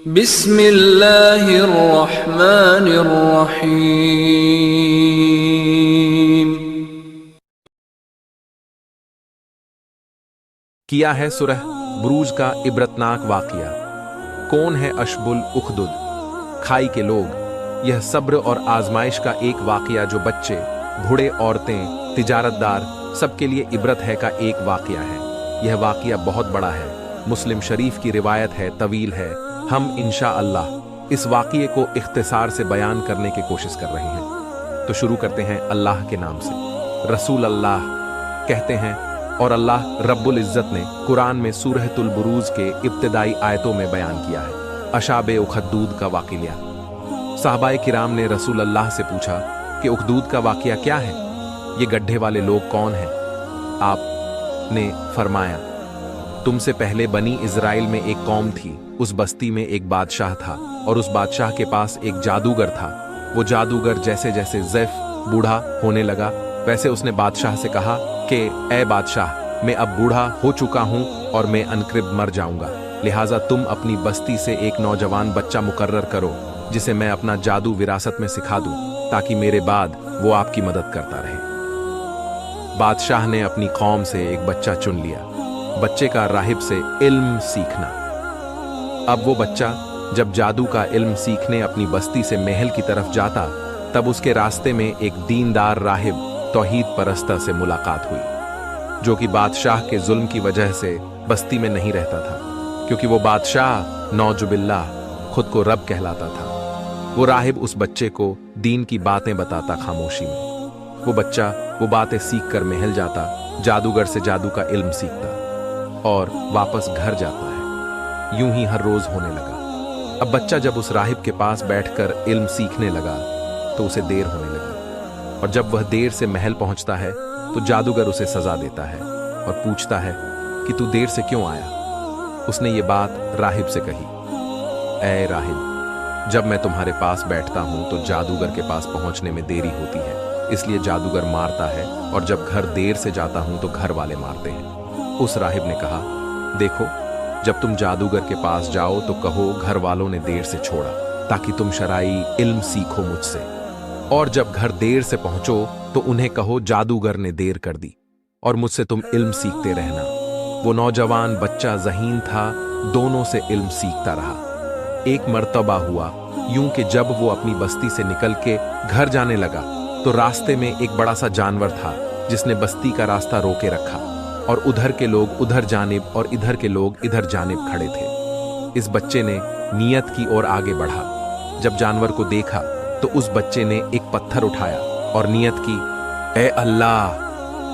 بسم اللہ الرحمن الرحیم۔ کیا ہے سورہ بروج کا عبرتناک واقعہ۔ کون ہے اشب الاخدود؟ کھائی کے لوگ۔ یہ صبر اور آزمائش کا ایک واقعہ جو بچے، بوڑھے، عورتیں، تجارت دار سب کے لیے عبرت ہے کا ایک واقعہ ہے۔ یہ واقعہ بہت بڑا ہے، مسلم شریف کی روایت ہے، طویل ہے۔ ہم انشاءاللہ اس واقعے کو اختصار سے بیان کرنے کی کوشش کر رہے ہیں۔ تو شروع کرتے ہیں اللہ کے نام سے۔ رسول اللہ کہتے ہیں، اور اللہ رب العزت نے قرآن میں سورہ البروج کے ابتدائی آیتوں میں بیان کیا ہے اشاب اخدود کا واقعہ۔ صحابہ کرام نے رسول اللہ سے پوچھا کہ اخدود کا واقعہ کیا ہے؟ یہ گڈھے والے لوگ کون ہیں؟ آپ نے فرمایا، تم سے پہلے بنی اسرائیل میں ایک قوم تھی، اس بستی میں ایک بادشاہ تھا، اور اس بادشاہ کے پاس ایک جادوگر تھا۔ وہ جادوگر جیسے جیسے ضعیف بوڑھا ہونے لگا، ویسے اس نے بادشاہ سے کہا کہ اے بادشاہ، میں اب بوڑھا ہو چکا ہوں اور میں عنقریب مر جاؤں گا، لہٰذا تم اپنی بستی سے ایک نوجوان بچہ مقرر کرو جسے میں اپنا جادو وراثت میں سکھا دوں، تاکہ میرے بعد وہ آپ کی مدد کرتا رہے۔ بادشاہ نے اپنی قوم سے ایک بچہ چن لیا، بچے کا راہب سے علم سیکھنا۔ اب وہ بچہ جب جادو کا علم سیکھنے اپنی بستی سے محل کی طرف جاتا، تب اس کے راستے میں ایک دیندار راہب توحید پرستہ سے ملاقات ہوئی، جو کہ بادشاہ کے ظلم کی وجہ سے بستی میں نہیں رہتا تھا، کیونکہ وہ بادشاہ نعوذ باللہ خود کو رب کہلاتا تھا۔ وہ راہب اس بچے کو دین کی باتیں بتاتا خاموشی میں۔ وہ بچہ وہ باتیں سیکھ کر محل جاتا، جادوگر سے جادو کا علم سیکھتا اور واپس گھر جاتا ہے۔ یوں ہی ہر روز ہونے لگا۔ اب بچہ جب اس راہب کے پاس بیٹھ کر علم سیکھنے لگا تو اسے دیر ہونے لگی، اور جب وہ دیر سے محل پہنچتا ہے تو جادوگر اسے سزا دیتا ہے اور پوچھتا ہے کہ تو دیر سے کیوں آیا؟ اس نے یہ بات راہب سے کہی، اے راہب، جب میں تمہارے پاس بیٹھتا ہوں تو جادوگر کے پاس پہنچنے میں دیری ہوتی ہے، اس لیے جادوگر مارتا ہے، اور جب گھر دیر سے جاتا ہوں تو گھر والے مارتے ہیں۔ اس راہب نے کہا، دیکھو، جب تم جادوگر کے پاس جاؤ تو کہو گھر والوں نے دیر سے چھوڑا تاکہ تم شرعی علم سیکھو مجھ سے، اور جب گھر دیر سے پہنچو تو انہیں کہو جادوگر نے دیر کر دی اور مجھ سے تم علم سیکھتے رہنا۔ وہ نوجوان بچہ ذہین تھا، دونوں سے علم سیکھتا رہا۔ ایک مرتبہ ہوا یوں کہ جب وہ اپنی بستی سے نکل کے گھر جانے لگا تو راستے میں ایک بڑا سا جانور تھا جس نے بستی کا راستہ روکے رکھا، اور ادھر کے لوگ ادھر جانب اور ادھر کے لوگ ادھر جانب کھڑے تھے۔ اس بچے نے نیت کی اور آگے بڑھا۔ جب جانور کو دیکھا تو اس بچے نے ایک پتھر اٹھایا اور نیت کی، اے اللہ،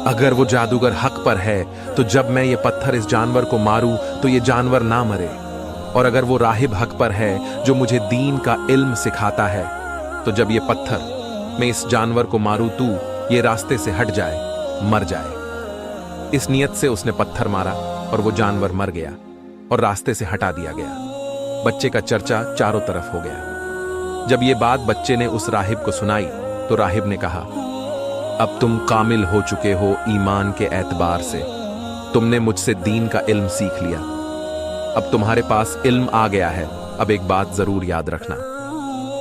اگر وہ جادوگر حق پر ہے تو جب میں یہ پتھر اس جانور کو ماروں تو یہ جانور نہ مرے، اور اگر وہ راہب حق پر ہے جو مجھے دین کا علم سکھاتا ہے تو جب یہ پتھر میں اس جانور کو ماروں تو یہ راستے سے ہٹ جائے، مر جائے۔ اس نیت سے اس نے پتھر مارا اور وہ جانور مر گیا اور راستے سے ہٹا دیا گیا۔ بچے کا چرچا چاروں طرف ہو گیا۔ جب یہ بات بچے نے اس راہب کو سنائی تو راہب نے کہا، اب تم کامل ہو چکے ہو ایمان کے اعتبار سے، تم نے مجھ سے دین کا علم سیکھ لیا، اب تمہارے پاس علم آ گیا ہے۔ اب ایک بات ضرور یاد رکھنا،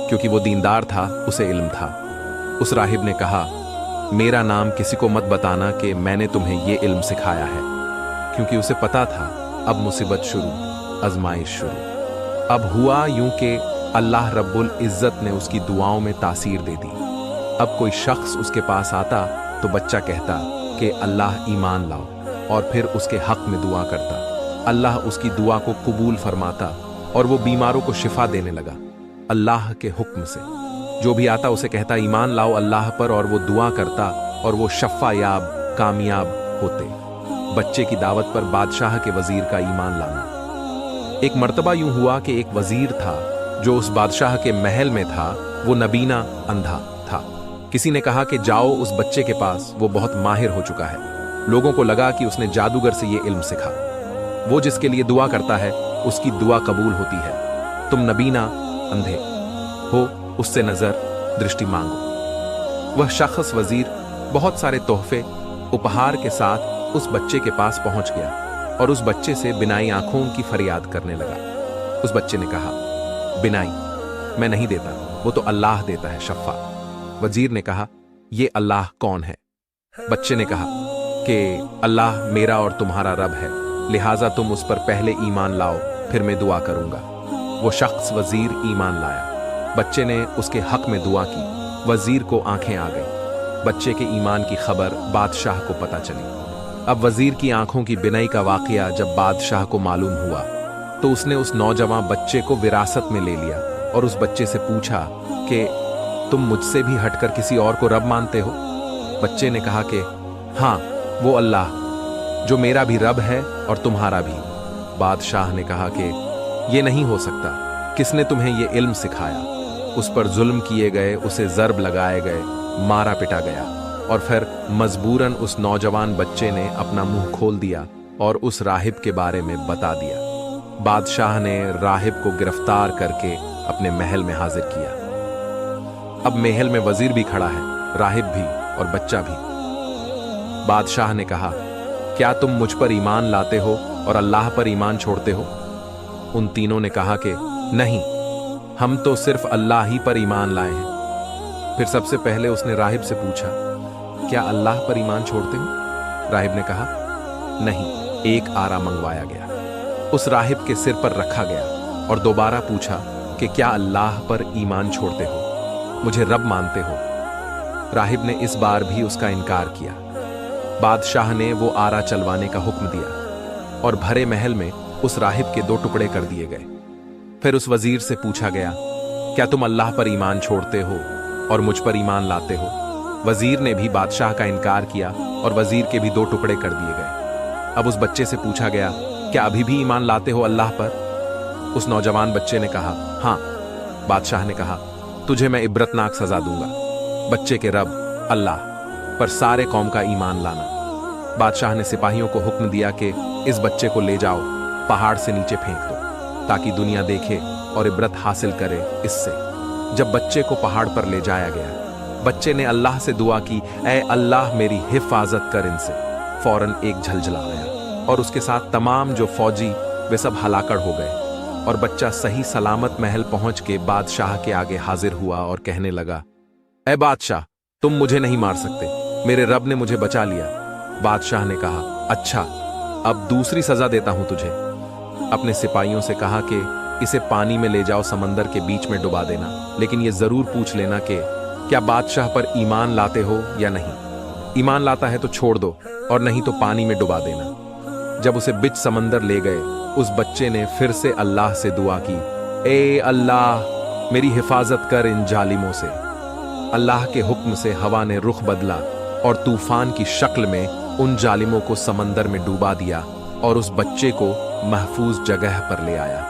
کیونکہ وہ دیندار تھا، اسے علم تھا۔ اس راہب نے کہا، میرا نام کسی کو مت بتانا کہ میں نے تمہیں یہ علم سکھایا ہے، کیونکہ اسے پتا تھا اب مصیبت شروع، آزمائش شروع۔ اب ہوا یوں کہ اللہ رب العزت نے اس کی دعاؤں میں تاثیر دے دی۔ اب کوئی شخص اس کے پاس آتا تو بچہ کہتا کہ اللہ ایمان لاؤ، اور پھر اس کے حق میں دعا کرتا۔ اللہ اس کی دعا کو قبول فرماتا اور وہ بیماروں کو شفا دینے لگا اللہ کے حکم سے۔ جو بھی آتا اسے کہتا ایمان لاؤ اللہ پر، اور وہ دعا کرتا اور وہ شفا یاب کامیاب ہوتے۔ بچے کی دعوت پر بادشاہ کے وزیر کا ایمان لانا۔ ایک مرتبہ یوں ہوا کہ ایک وزیر تھا جو اس بادشاہ کے محل میں تھا، وہ نبینا اندھا تھا۔ کسی نے کہا کہ جاؤ اس بچے کے پاس، وہ بہت ماہر ہو چکا ہے۔ لوگوں کو لگا کہ اس نے جادوگر سے یہ علم سیکھا، وہ جس کے لیے دعا کرتا ہے اس کی دعا قبول ہوتی ہے۔ تم نبینا اندھے ہو، اس سے نظر درشٹی مانگو۔ وہ شخص وزیر بہت سارے تحفے اپہار کے ساتھ اس بچے کے پاس پہنچ گیا اور اس بچے سے بنائی آنکھوں کی فریاد کرنے لگا۔ اس بچے نے کہا، बिनाई, मैं नहीं देता, वो तो अल्लाह देता है शफ़ा। वजीर ने कहा, ये अल्लाह कौन है? बच्चे ने कहा कि अल्लाह मेरा और तुम्हारा रब है, लिहाजा तुम उस पर पहले ईमान लाओ, फिर मैं दुआ करूंगा। वो शख्स वजीर ईमान लाया। बच्चे ने उसके हक में दुआ की। वजीर को आंखें आ गई। बच्चे के ईमान की खबर बादशाह को पता चली। अब वजीर की आंखों की बिनाई का वाकया जब बादशाह को मालूम हुआ तो उसने उस नौजवान बच्चे को विरासत में ले लिया और उस बच्चे से पूछा कि तुम मुझसे भी हटकर किसी और को रब मानते हो? बच्चे ने कहा कि हाँ, वो अल्लाह जो मेरा भी रब है और तुम्हारा भी। बादशाह ने कहा कि ये नहीं हो सकता, किसने तुम्हें ये इल्म सिखाया? उस पर जुल्म किए गए, उसे ज़र्ब लगाए गए, मारा पिटा गया और फिर मजबूरन उस नौजवान बच्चे ने अपना मुंह खोल दिया और उस राहिब के बारे में बता दिया। बादशाह ने राहिब को गिरफ्तार करके अपने महल में हाजिर किया। अब महल में वजीर भी खड़ा है, राहिब भी और बच्चा भी। बादशाह ने कहा, क्या तुम मुझ पर ईमान लाते हो और अल्लाह पर ईमान छोड़ते हो? उन तीनों ने कहा कि नहीं, हम तो सिर्फ अल्लाह ही पर ईमान लाए हैं। फिर सबसे पहले उसने राहिब से पूछा, क्या अल्लाह पर ईमान छोड़ते हो? राहिब ने कहा, नहीं। एक आरा मंगवाया गया, उस राहिब के सिर पर रखा गया और दोबारा पूछा कि क्या अल्लाह पर ईमान छोड़ते हो, मुझे रब मानते हो? राहिब ने इस बार भी उसका इनकार किया। बादशाह ने वो आरा चलवाने का हुक्म दिया और भरे महल में उस राहिब के 2 टुकड़े कर दिए गए। फिर उस वजीर से पूछा गया, क्या तुम अल्लाह पर ईमान छोड़ते हो और मुझ पर ईमान लाते हो? वजीर ने भी बादशाह का इनकार किया और वजीर के भी 2 टुकड़े कर दिए गए। अब उस बच्चे से पूछा गया, क्या अभी भी ईमान लाते हो अल्लाह पर? उस नौजवान बच्चे ने कहा, हाँ। बादशाह ने कहा, तुझे मैं इबरतनाक सजा दूंगा। बच्चे के रब अल्लाह पर सारे कौम का ईमान लाना। बादशाह ने सिपाहियों को हुक्म दिया कि इस बच्चे को ले जाओ, पहाड़ से नीचे फेंक दो ताकि दुनिया देखे और इबरत हासिल करे इससे। जब बच्चे को पहाड़ पर ले जाया गया, बच्चे ने अल्लाह से दुआ की, ऐ अल्लाह मेरी हिफाजत कर इनसे। फौरन एक झलझला आया और उसके साथ तमाम जो फौजी वे सब हलाकड़ हो गए और बच्चा सही सलामत महल पहुंच के बादशाह के आगे हाजिर हुआ और कहने लगा, ऐ बादशाह, तुम मुझे नहीं मार सकते, मेरे रब ने मुझे बचा लिया। बादशाह ने कहा, अच्छा, अब दूसरी सजा देता हूं तुझे। अपने सिपाहियों से कहा कि इसे पानी में ले जाओ, समंदर के बीच में डुबा देना, लेकिन यह जरूर पूछ लेना कि क्या बादशाह पर ईमान लाते हो या नहीं। ईमान लाता है तो छोड़ दो और नहीं तो पानी में डुबा देना। जब उसे बिच समंदर ले गए, उस बच्चे ने फिर से अल्लाह से दुआ की, ए अल्लाह मेरी हिफाजत कर इन जालिमों से। अल्लाह के हुक्म से हवा ने रुख बदला और तूफान की शक्ल में उन जालिमों को समंदर में डूबा दिया और उस बच्चे को महफूज जगह पर ले आया।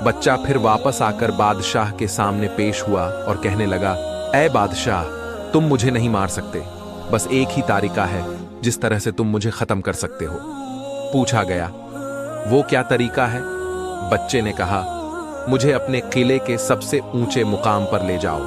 बच्चा फिर वापस आकर बादशाह के सामने पेश हुआ और कहने लगा, ऐ बादशाह, तुम मुझे नहीं मार सकते, बस एक ही तरीका है जिस तरह से तुम मुझे खत्म कर सकते हो। पूछा गया, वो क्या तरीका है? बच्चे ने कहा, मुझे अपने किले के सबसे ऊंचे मुकाम पर ले जाओ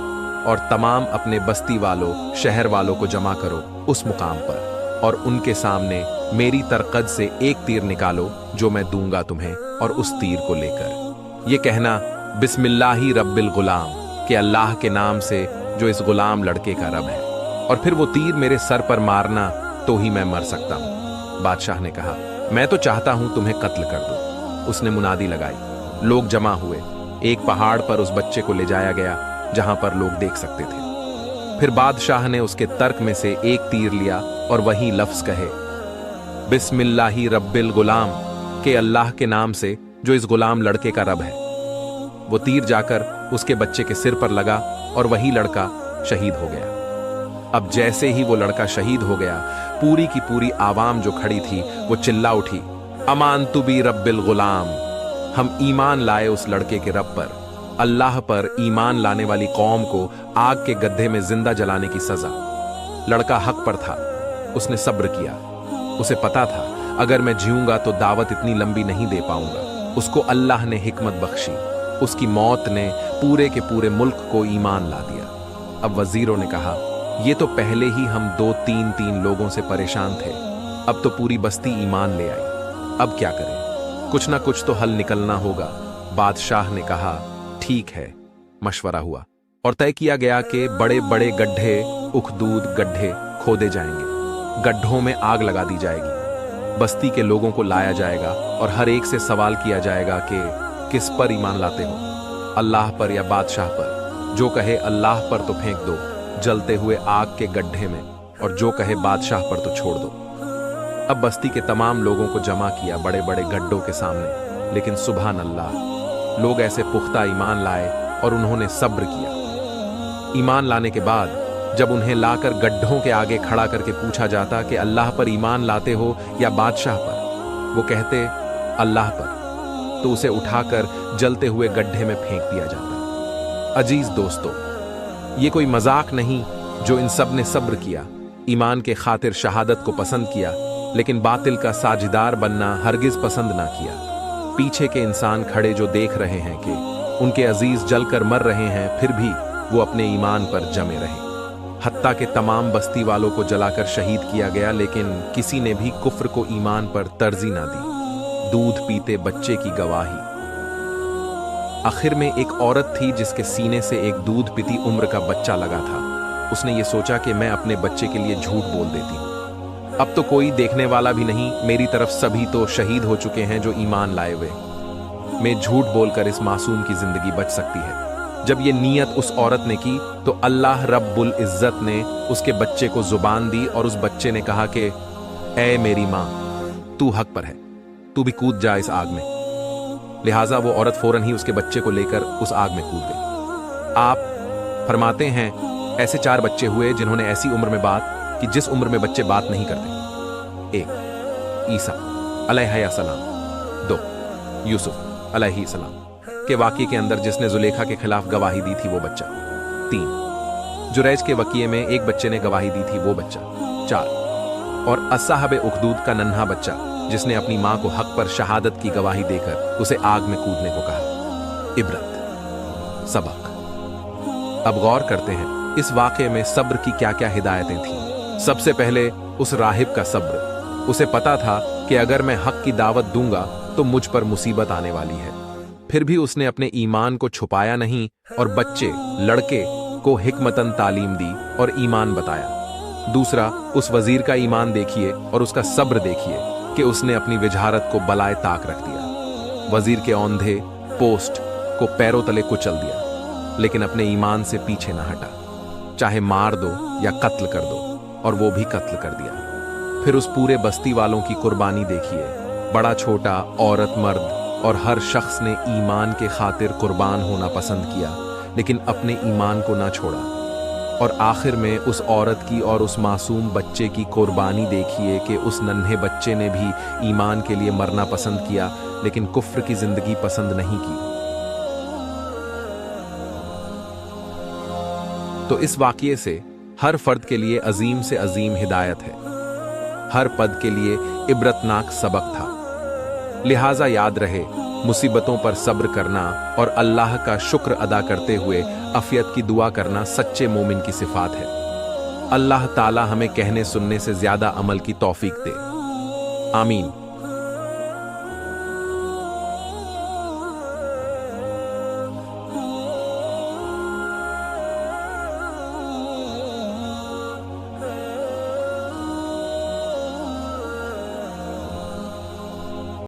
और तमाम अपने बस्ती वालों, शहर वालों को जमा करो उस मुकाम पर और उनके सामने मेरी तरकद से एक तीर निकालो जो मैं दूंगा तुम्हें, और उस तीर को लेकर ये कहना, बिस्मिल्लाही रब्बिल गुलाम, कि अल्लाह के नाम से जो इस गुलाम लड़के का रब है, और फिर वो तीर मेरे सर पर मारना तो ही मैं मर सकता हूं। बादशाह ने कहा, मैं तो चाहता हूं तुम्हें कत्ल कर दूं। उसने मुनादी लगाई, लोग जमा हुए। एक पहाड़ पर उस बच्चे को ले जाया गया जहां पर लोग देख सकते थे। फिर बादशाह ने उसके तर्क में से एक तीर लिया और वही लफ्ज कहे, बिस्मिल्लाही रब्बिल गुलाम, के अल्लाह के नाम से जो इस गुलाम लड़के का रब है। वो तीर जाकर उसके बच्चे के सिर पर लगा और वही लड़का शहीद हो गया। अब जैसे ही वो लड़का शहीद हो गया, पूरी की पूरी आवाम जो खड़ी थी वो चिल्ला उठी, अमान तुबी रब्बिल गुलाम, हम ईमान लाए उस लड़के के रब पर। अल्लाह पर ईमान लाने वाली कौम को आग के गड्ढे में जिंदा जलाने की सजा। लड़का हक पर था, उसने सब्र किया। उसे पता था अगर मैं जीऊंगा तो दावत इतनी लंबी नहीं दे पाऊंगा। उसको अल्लाह ने हिकमत बख्शी। उसकी मौत ने पूरे के पूरे मुल्क को ईमान ला दिया। अब वजीरों ने कहा, ये तो पहले ही हम 2-3 लोगों से परेशान थे, अब तो पूरी बस्ती ईमान ले आई। अब क्या करें? कुछ ना कुछ तो हल निकलना होगा। बादशाह ने कहा, ठीक है। मशवरा हुआ और तय किया गया कि बड़े बड़े गड्ढे, उखदूद गड्ढे खोदे जाएंगे। गड्ढों में आग लगा दी जाएगी। बस्ती के लोगों को लाया जाएगा और हर एक से सवाल किया जाएगा कि किस पर ईमान लाते हो, अल्लाह पर या बादशाह पर। जो कहे अल्लाह पर तो फेंक दो जलते हुए आग के गड्ढे में, और जो कहे बादशाह पर तो छोड़ दो। अब बस्ती के तमाम लोगों को जमा किया बड़े बड़े गड्ढों के सामने, लेकिन सुभान अल्लाह, लोग ऐसे पुख्ता ईमान लाए और उन्होंने सब्र किया। ईमान लाने के बाद जब उन्हें लाकर गड्ढों के आगे खड़ा करके पूछा जाता कि अल्लाह पर ईमान लाते हो या बादशाह पर, वो कहते अल्लाह पर, तो उसे उठाकर जलते हुए गड्ढे में फेंक दिया जाता। अजीज दोस्तों, ये कोई मजाक नहीं जो इन सब ने सब्र किया, ईमान के खातिर शहादत को पसंद किया, लेकिन बातिल का साझेदार बनना हरगिज पसंद ना किया। पीछे के इंसान खड़े जो देख रहे हैं कि उनके अजीज जलकर मर रहे हैं, फिर भी वो अपने ईमान पर जमे रहे। हत्ता के तमाम बस्ती वालों को जलाकर शहीद किया गया, लेकिन किसी ने भी कुफ्र को ईमान पर तरजीह ना दी। दूध पीते बच्चे की गवाही। आखिर में एक औरत थी जिसके सीने से एक दूध पीती उम्र का बच्चा लगा था। उसने ये सोचा कि मैं अपने बच्चे के लिए झूठ बोल देती हूँ। अब तो कोई देखने वाला भी नहीं, मेरी तरफ सभी तो शहीद हो चुके हैं जो ईमान लाए हुए। मैं झूठ बोलकर इस मासूम की जिंदगी बच सकती है। जब ये नीयत उस औरत ने की तो अल्लाह रब्बुल इज्जत ने उसके बच्चे को जुबान दी और उस बच्चे ने कहा कि ऐ मेरी माँ, तू हक पर है, तू भी कूद जा इस आग में। लिहाजा वो औरत फौरन ही उसके बच्चे को लेकर उस आग में कूद गई। आप फरमाते हैं ऐसे 4 बच्चे हुए जिन्होंने ऐसी उम्र में बात कि जिस उम्र में बच्चे बात नहीं करते। 1 ईसा अलैहिस्सलाम, 2 यूसुफ अलैहिस्सलाम के वाक़ये के अंदर जिसने जुलेखा के खिलाफ गवाही दी थी वो बच्चा। 3 जुरैज के वक़ये में एक बच्चे ने गवाही दी थी वो बच्चा। 4 और अस्साहब उखदूद का नन्हा बच्चा जिसने अपनी माँ को हक पर शहादत की गवाही देकर उसे आग में कूदने को कहा। इबरत, सबक। अब गौर करते हैं इस वाक़ये में सब्र की क्या क्या हिदायतें थीं। सबसे पहले उस राहिब का सब्र। उसे पता था कि अगर मैं हक की दावत दूंगा तो मुझ पर मुसीबत आने वाली है, फिर भी उसने अपने ईमान को छुपाया नहीं और बच्चे, लड़के को हिकमतन तालीम दी और ईमान बताया। दूसरा, उस वजीर का ईमान देखिए और उसका सब्र देखिए कि उसने अपनी विजहारत को बलाए ताक रख दिया। वजीर के औंधे पोस्ट को पैरों तले कुचल दिया, लेकिन अपने ईमान से पीछे ना हटा। चाहे मार दो या कत्ल कर दो, और वो भी कत्ल कर दिया। फिर उस पूरे बस्ती वालों की कुर्बानी देखिए, बड़ा छोटा, औरत मर्द और हर शख्स ने ईमान के खातिर कुर्बान होना पसंद किया, लेकिन अपने ईमान को ना छोड़ा। और आखिर में उस औरत की और उस मासूम बच्चे की कुर्बानी देखिए कि उस नन्हे बच्चे ने भी ईमान के लिए मरना पसंद किया, लेकिन कुफ्र की जिंदगी पसंद नहीं की। तो इस वाक़ये से हर फर्द के लिए अजीम से अजीम हिदायत है, हर पद के लिए इबरतनाक सबक था। लिहाजा याद रहे, मुसीबतों पर सब्र करना और अल्लाह का शुक्र अदा करते हुए अफियत की दुआ करना सच्चे मोमिन की सिफात है। अल्लाह ताला हमें कहने सुनने से ज्यादा अमल की तौफीक दे। आमीन।